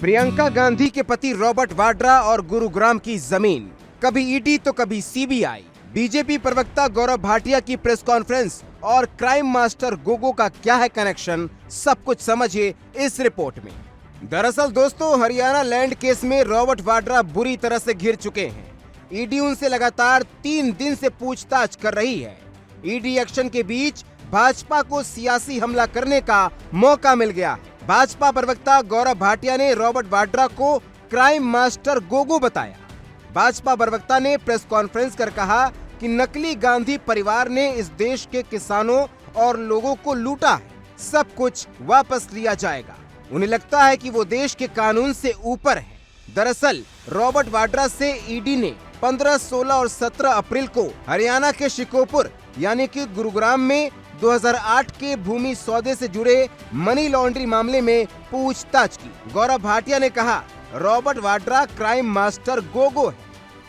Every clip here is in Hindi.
प्रियंका गांधी के पति रॉबर्ट वाड्रा और गुरुग्राम की जमीन, कभी ईडी तो कभी सीबीआई। बीजेपी प्रवक्ता गौरव भाटिया की प्रेस कॉन्फ्रेंस और क्राइम मास्टर गोगो का क्या है कनेक्शन, सब कुछ समझिए इस रिपोर्ट में। दरअसल दोस्तों, हरियाणा लैंड केस में रॉबर्ट वाड्रा बुरी तरह से घिर चुके हैं। ईडी उनसे लगातार 3 दिन से पूछताछ कर रही है। ईडी एक्शन के बीच भाजपा को सियासी हमला करने का मौका मिल गया है। भाजपा प्रवक्ता गौरव भाटिया ने रॉबर्ट वाड्रा को क्राइम मास्टर गोगो बताया। भाजपा प्रवक्ता ने प्रेस कॉन्फ्रेंस कर कहा कि नकली गांधी परिवार ने इस देश के किसानों और लोगों को लूटा है, सब कुछ वापस लिया जाएगा। उन्हें लगता है कि वो देश के कानून से ऊपर है। दरअसल रॉबर्ट वाड्रा से ईडी ने 15, 16 और 17 अप्रैल को हरियाणा के शिकोपुर यानी कि गुरुग्राम में 2008 के भूमि सौदे से जुड़े मनी लॉन्ड्रिंग मामले में पूछताछ की। गौरव भाटिया ने कहा, Robert Vadra crime master Gogo है,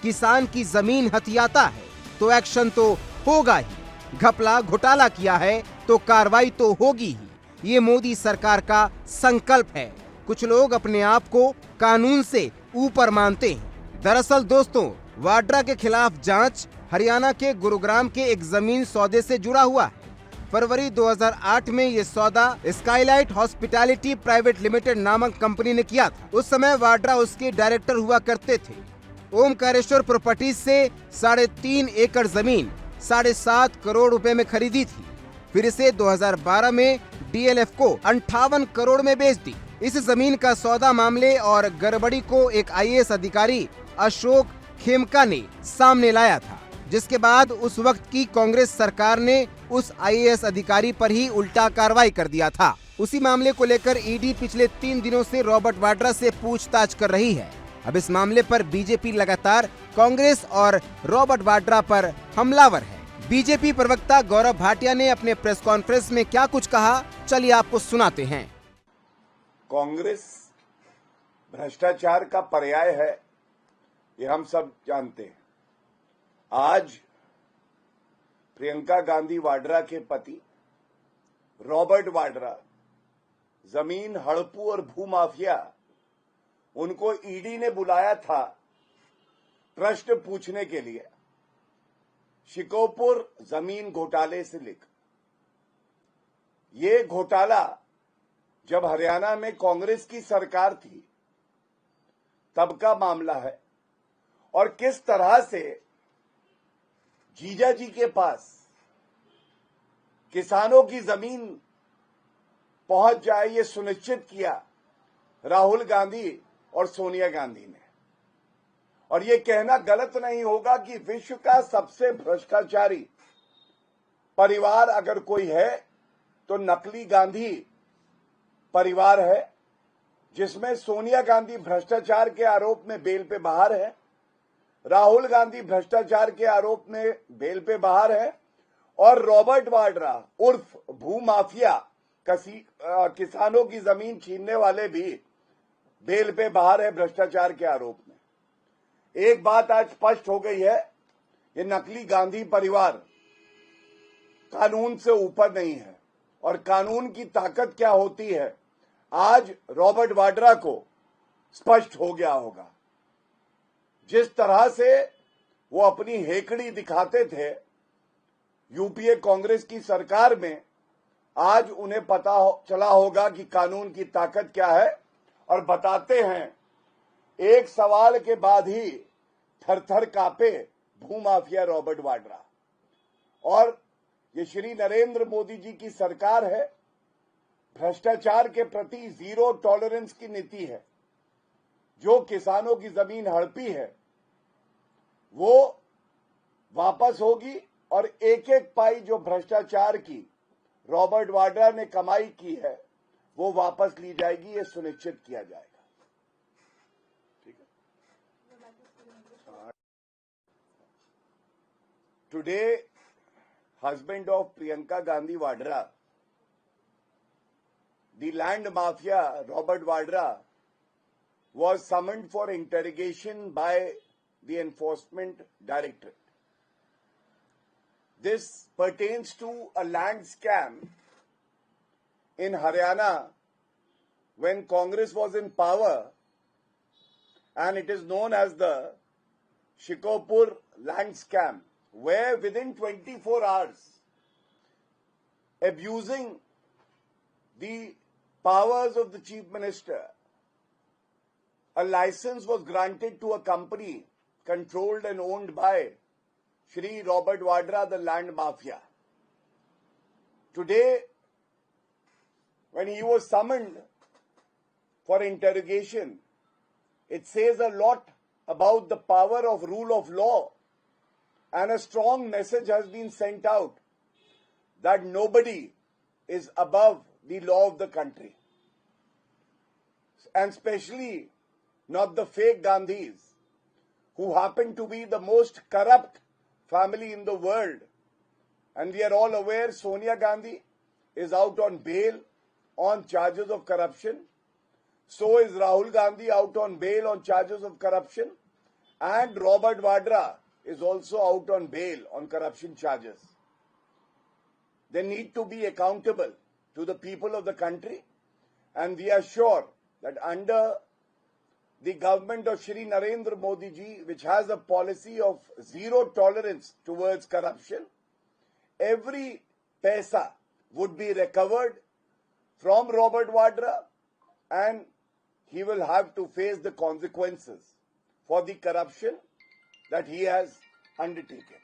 किसान की जमीन हथियाता है तो एक्शन तो होगा ही। घपला घोटाला किया है तो कार्रवाई तो होगी ही। ये मोदी सरकार का संकल्प है। कुछ लोग अपने आप को कानून से ऊपर मानते हैं। दरअसल दोस्तों, वाड्रा के खिलाफ जांच हरियाणा के गुरुग्राम के एक जमीन सौदे से जुड़ा हुआ है। फरवरी 2008 में ये सौदा स्काईलाइट हॉस्पिटैलिटी प्राइवेट लिमिटेड नामक कंपनी ने किया था। उस समय वाड्रा उसके डायरेक्टर हुआ करते थे। ओमकारेश्वर प्रॉपर्टीज से 3.5 एकड़ जमीन 7.5 करोड़ रुपए में खरीदी थी। फिर इसे 2012 में डीएलएफ को 58 करोड़ में बेच दी। इस जमीन का सौदा मामले और गड़बड़ी को एक आईएएस अधिकारी अशोक खेमका ने सामने लाया था, जिसके बाद उस वक्त की कांग्रेस सरकार ने उस आईएएस अधिकारी पर ही उल्टा कार्रवाई कर दिया था। उसी मामले को लेकर ईडी पिछले 3 दिनों से रॉबर्ट वाड्रा से पूछताछ कर रही है। अब इस मामले पर बीजेपी लगातार कांग्रेस और रॉबर्ट वाड्रा पर हमलावर है। बीजेपी प्रवक्ता गौरव भाटिया ने अपने प्रेस कॉन्फ्रेंस में क्या कुछ कहा, चलिए आपको सुनाते हैं। कांग्रेस भ्रष्टाचार का पर्याय है, ये हम सब जानते हैं। आज प्रियंका गांधी वाड्रा के पति रॉबर्ट वाड्रा जमीन हड़पू और भूमाफिया, उनको ईडी ने बुलाया था प्रश्न पूछने के लिए शिकोपुर जमीन घोटाले से लेकर। ये घोटाला जब हरियाणा में कांग्रेस की सरकार थी तब का मामला है, और किस तरह से जीजा जी के पास किसानों की जमीन पहुंच जाए, ये सुनिश्चित किया राहुल गांधी और सोनिया गांधी ने। और ये कहना गलत नहीं होगा कि विश्व का सबसे भ्रष्टाचारी परिवार अगर कोई है तो नकली गांधी परिवार है, जिसमें सोनिया गांधी भ्रष्टाचार के आरोप में बेल पे बाहर है, राहुल गांधी भ्रष्टाचार के आरोप में बेल पे बाहर है, और रॉबर्ट वाड्रा उर्फ भूमाफिया किसानों की जमीन छीनने वाले भी बेल पे बाहर है भ्रष्टाचार के आरोप में। एक बात आज स्पष्ट हो गई है, ये नकली गांधी परिवार कानून से ऊपर नहीं है, और कानून की ताकत क्या होती है आज रॉबर्ट वाड्रा को स्पष्ट हो गया होगा। जिस तरह से वो अपनी हेकड़ी दिखाते थे यूपीए कांग्रेस की सरकार में, आज उन्हें पता चला होगा कि कानून की ताकत क्या है, और बताते हैं एक सवाल के बाद ही थर-थर कांपे भूमाफिया रॉबर्ट वाड्रा। और ये श्री नरेंद्र मोदी जी की सरकार है, भ्रष्टाचार के प्रति जीरो टॉलरेंस की नीति है। जो किसानों की जमीन हड़पी है वो वापस होगी, और एक एक पाई जो भ्रष्टाचार की रॉबर्ट वाड्रा ने कमाई की है वो वापस ली जाएगी, ये सुनिश्चित किया जाएगा। ठीक है। Today husband of Priyanka Gandhi Vadra, the land mafia Robert Vadra, was summoned for interrogation by the Enforcement Directorate. This pertains to a land scam in Haryana when Congress was in power and it is known as the Shikopur land scam, where within 24 hours, abusing the powers of the Chief Minister, a license was granted to a company controlled and owned by Shri Robert Vadra, the land mafia. Today, when he was summoned for interrogation, it says a lot about the power of rule of law, and a strong message has been sent out that nobody is above the law of the country, and especially not the fake Gandhis, who happen to be the most corrupt family in the world. And we are all aware Sonia Gandhi is out on bail on charges of corruption. So is Rahul Gandhi out on bail on charges of corruption. And Robert Vadra is also out on bail on corruption charges. They need to be accountable to the people of the country. And we are sure that under the government of Shri Narendra Modi ji, which has a policy of zero tolerance towards corruption, every paisa would be recovered from Robert Vadra, and he will have to face the consequences for the corruption that he has undertaken.